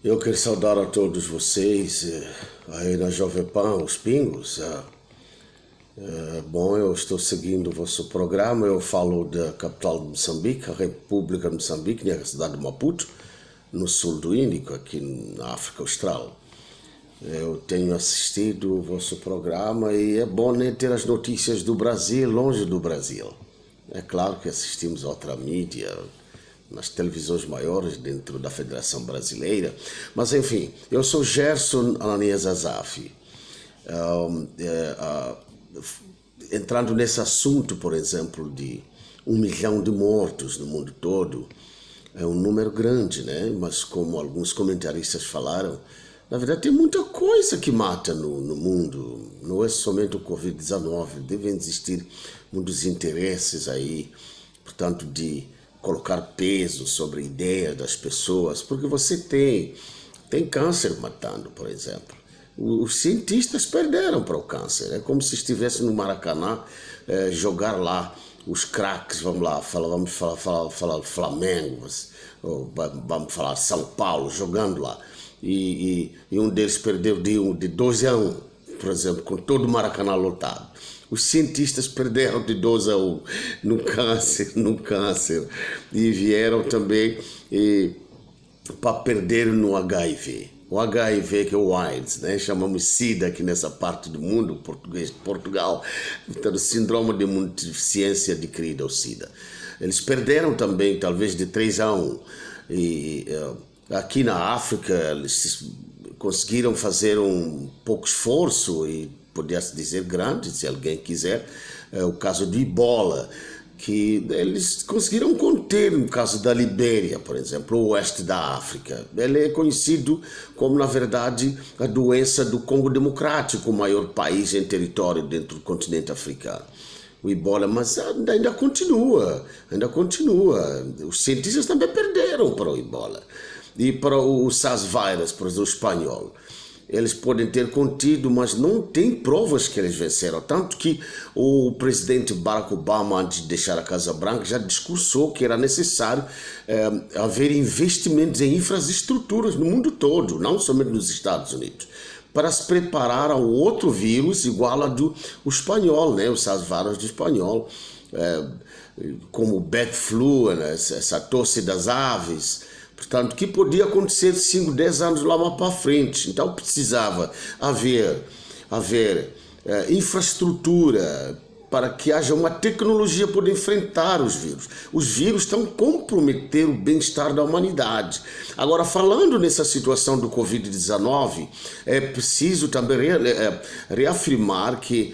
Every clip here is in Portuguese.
Eu quero saudar a todos vocês aí na Jovem Pan, os Pingos. Bom, eu estou seguindo o vosso programa. Eu falo da capital de Moçambique, a República de Moçambique, na cidade de Maputo, no sul do Índico, aqui na África Austral. Eu tenho assistido o vosso programa e é bom ter as notícias do Brasil longe do Brasil. É claro que assistimos a outra mídia, nas televisões maiores dentro da Federação Brasileira, mas enfim, eu sou Gerson Ananias Azaf. Entrando nesse assunto, por exemplo, de 1 milhão de mortos no mundo todo, é um número grande, né? Mas como alguns comentaristas falaram, na verdade tem muita coisa que mata no mundo, não é somente o Covid-19, devem existir muitos interesses aí, portanto, de colocar peso sobre a ideia das pessoas, porque você tem câncer matando, por exemplo. Os cientistas perderam para o câncer, é como se estivesse no Maracanã, jogar lá os craques, vamos falar Flamengo, ou vamos falar São Paulo, jogando lá, e um deles perdeu de 12-1, por exemplo, com todo o Maracanã lotado. Os cientistas perderam de 12-1 no câncer, e vieram também para perder no HIV. O HIV, que é o AIDS, né? Chamamos SIDA aqui nessa parte do mundo, português de Portugal, então, síndrome de imunodeficiência adquirida, o SIDA. Eles perderam também, talvez, de 3-1. E aqui na África, eles conseguiram fazer um pouco esforço, e podia-se dizer grande, se alguém quiser, o caso do Ebola, que eles conseguiram conter no caso da Libéria, por exemplo, o oeste da África. Ele é conhecido como, na verdade, a doença do Congo Democrático, o maior país em território dentro do continente africano. O Ebola, mas ainda continua. Os cientistas também perderam para o Ebola. E para o SARS-Virus, por exemplo, o espanhol. Eles podem ter contido, mas não tem provas que eles venceram. Tanto que o presidente Barack Obama, antes de deixar a Casa Branca, já discursou que era necessário haver investimentos em infraestruturas no mundo todo, não somente nos Estados Unidos, para se preparar a um outro vírus igual ao do espanhol, né? O SARS-Virus do espanhol, como o bat flu, né? Essa tosse das aves. Portanto, que podia acontecer 5, 10 anos lá para frente. Então precisava haver infraestrutura para que haja uma tecnologia para enfrentar os vírus. Os vírus estão a comprometer o bem-estar da humanidade. Agora, falando nessa situação do Covid-19, é preciso também reafirmar que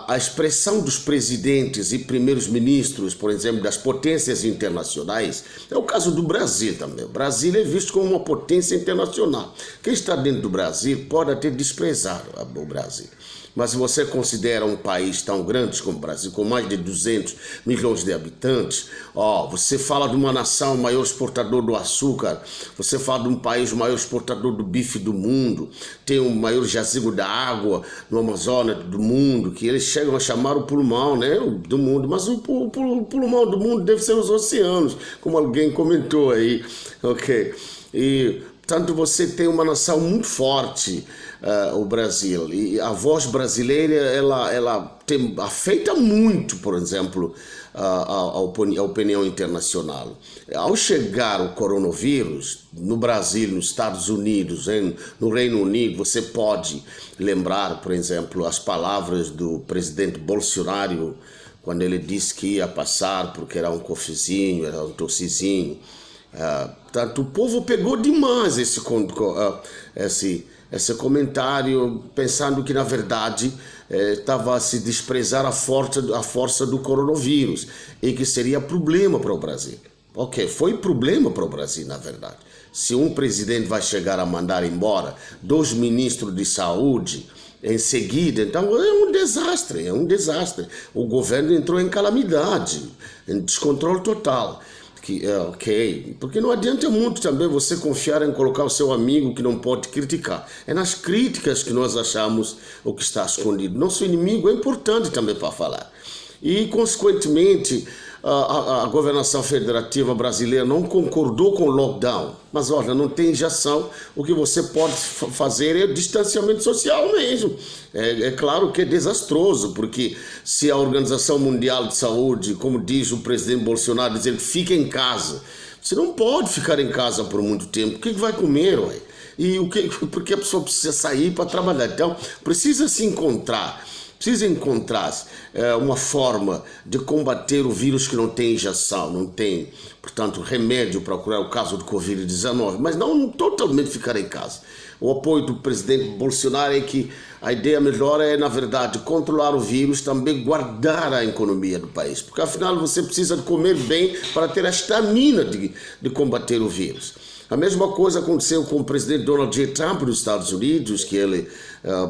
a expressão dos presidentes e primeiros ministros, por exemplo, das potências internacionais, é o caso do Brasil também. O Brasil é visto como uma potência internacional. Quem está dentro do Brasil pode até desprezar o Brasil. Mas se você considera um país tão grande como o Brasil, com mais de 200 milhões de habitantes, você fala de uma nação maior exportador do açúcar, você fala de um país maior exportador do bife do mundo, tem o maior jazigo da água no Amazonas do mundo, que eles chegam a chamar o pulmão, né, do mundo, mas o pulmão do mundo deve ser os oceanos, como alguém comentou aí, ok? E, portanto, você tem uma nação muito forte, o Brasil, e a voz brasileira ela afeta muito, por exemplo, a opinião internacional. Ao chegar o coronavírus no Brasil, nos Estados Unidos, no Reino Unido, você pode lembrar, por exemplo, as palavras do presidente Bolsonaro quando ele disse que ia passar porque era um cofezinho, era um tossizinho. Portanto, o povo pegou demais esse comentário, pensando que, na verdade, estava a se desprezar a força do coronavírus e que seria problema para o Brasil. Ok, foi problema para o Brasil, na verdade. Se um presidente vai chegar a mandar embora 2 ministros de saúde em seguida, então é um desastre. O governo entrou em calamidade, em descontrole total. Ok, porque não adianta muito também você confiar em colocar o seu amigo que não pode criticar. É nas críticas que nós achamos o que está escondido. Nosso inimigo é importante também para falar. E, consequentemente, a governação federativa brasileira não concordou com o lockdown. Mas olha, não tem injeção, o que você pode fazer é distanciamento social mesmo. É claro que é desastroso, porque se a Organização Mundial de Saúde, como diz o presidente Bolsonaro, dizer que fica em casa, você não pode ficar em casa por muito tempo. O que vai comer, ué? E porque a pessoa precisa sair para trabalhar. Então, precisa se encontrar. Precisa encontrar uma forma de combater o vírus que não tem injeção, não tem, portanto, remédio para curar o caso do Covid-19, mas não totalmente ficar em casa. O apoio do presidente Bolsonaro é que a ideia melhor é, na verdade, controlar o vírus, também guardar a economia do país, porque afinal você precisa de comer bem para ter a estamina de combater o vírus. A mesma coisa aconteceu com o presidente Donald J. Trump dos Estados Unidos, que ele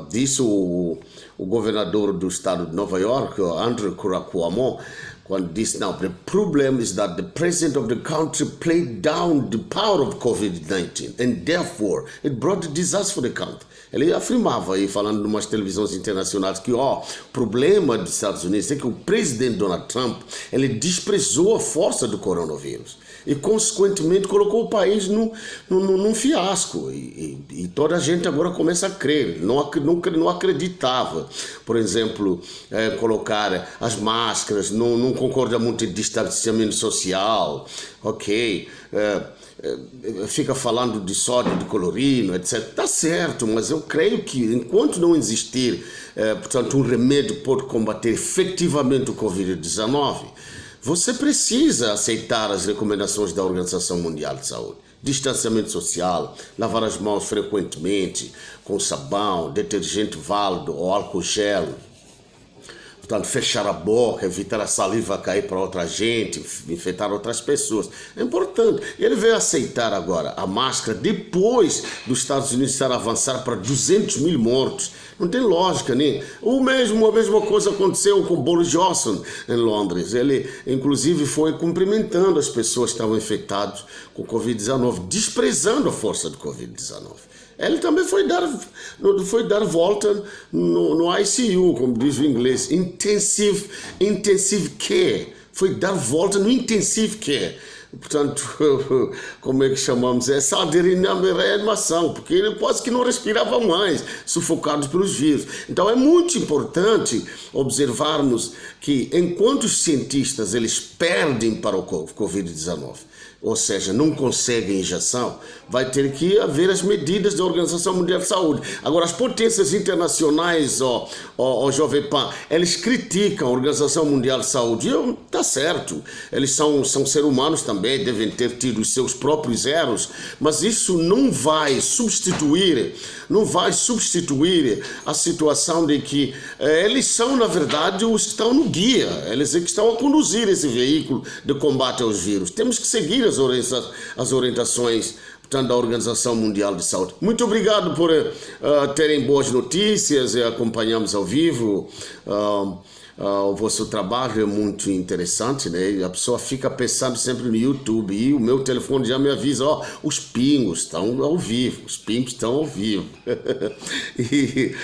disse, o governador do estado de Nova York, Andrew Cuomo, quando disse, "Now, the problem is that the president of the country played down the power of COVID-19 and therefore it brought disaster for the country." Ele afirmava aí, falando em umas televisões internacionais, que o problema dos Estados Unidos é que o presidente Donald Trump, ele desprezou a força do coronavírus e, consequentemente, colocou o país num fiasco. E toda a gente agora começa a crer. Não acreditava, por exemplo, colocar as máscaras, não concorda muito em distanciamento social, ok, fica falando de sódio, de clorino, etc. Tá certo, mas eu creio que enquanto não existir, portanto, um remédio para combater efetivamente o Covid-19, você precisa aceitar as recomendações da Organização Mundial de Saúde. Distanciamento social, lavar as mãos frequentemente, com sabão, detergente válido ou álcool gel. Portanto, fechar a boca, evitar a saliva cair para outra gente, infectar outras pessoas. É importante. Ele veio aceitar agora a máscara depois dos Estados Unidos estar avançado para 200 mil mortos. Não tem lógica, né? A mesma coisa aconteceu com Boris Johnson em Londres. Ele, inclusive, foi cumprimentando as pessoas que estavam infectadas com Covid-19, desprezando a força do Covid-19. Ele também foi dar volta no ICU, como diz o inglês, intensive care. Foi dar volta no intensive care. Portanto, como é que chamamos? Essa reanimação, porque ele quase que não respirava mais, sufocado pelos vírus. Então é muito importante observarmos que enquanto os cientistas eles perdem para o Covid-19, ou seja, não conseguem injeção, vai ter que haver as medidas da Organização Mundial de Saúde. Agora, as potências internacionais, Jovem Pan, eles criticam a Organização Mundial de Saúde. Tá certo, eles são seres humanos também, devem ter tido os seus próprios erros, mas isso não vai substituir a situação de que eles são, na verdade, os que estão no guia, eles é que estão a conduzir esse veículo de combate aos vírus. Temos que seguir as orientações, portanto, da Organização Mundial de Saúde. Muito obrigado por terem boas notícias, acompanhamos ao vivo. O vosso trabalho é muito interessante, né? A pessoa fica pensando sempre no YouTube e o meu telefone já me avisa, os pingos estão ao vivo, E,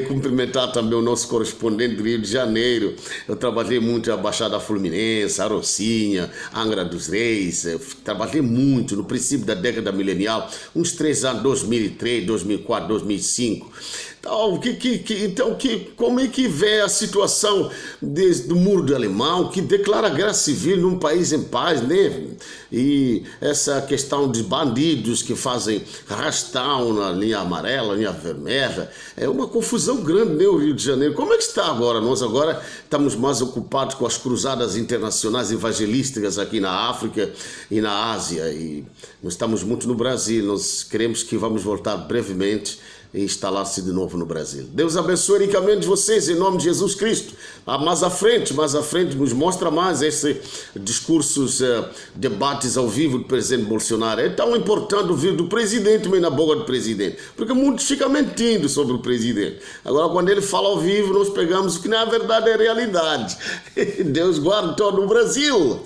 cumprimentar também o nosso correspondente do Rio de Janeiro. Eu trabalhei muito na Baixada Fluminense, Arocinha, Angra dos Reis, trabalhei muito no princípio da década milenial, uns 3 anos, 2003, 2004, 2005. Então, como é que vê a situação do Muro do Alemão, que declara guerra civil num país em paz, né? E essa questão de bandidos que fazem arrastão na linha amarela, linha vermelha, é uma confusão grande, né, o Rio de Janeiro. Como é que está agora? Nós agora estamos mais ocupados com as cruzadas internacionais evangelísticas aqui na África e na Ásia, e nós estamos muito no Brasil. Nós queremos que vamos voltar brevemente e instalar-se de novo no Brasil. Deus abençoe ricamente vocês, em nome de Jesus Cristo. Mais à frente, nos mostra mais esses discursos, debates ao vivo do presidente Bolsonaro. É tão importante ouvir do presidente, mas na boca do presidente, porque muitos ficam mentindo sobre o presidente. Agora, quando ele fala ao vivo, nós pegamos o que na verdade é realidade. Deus guarde todo o Brasil.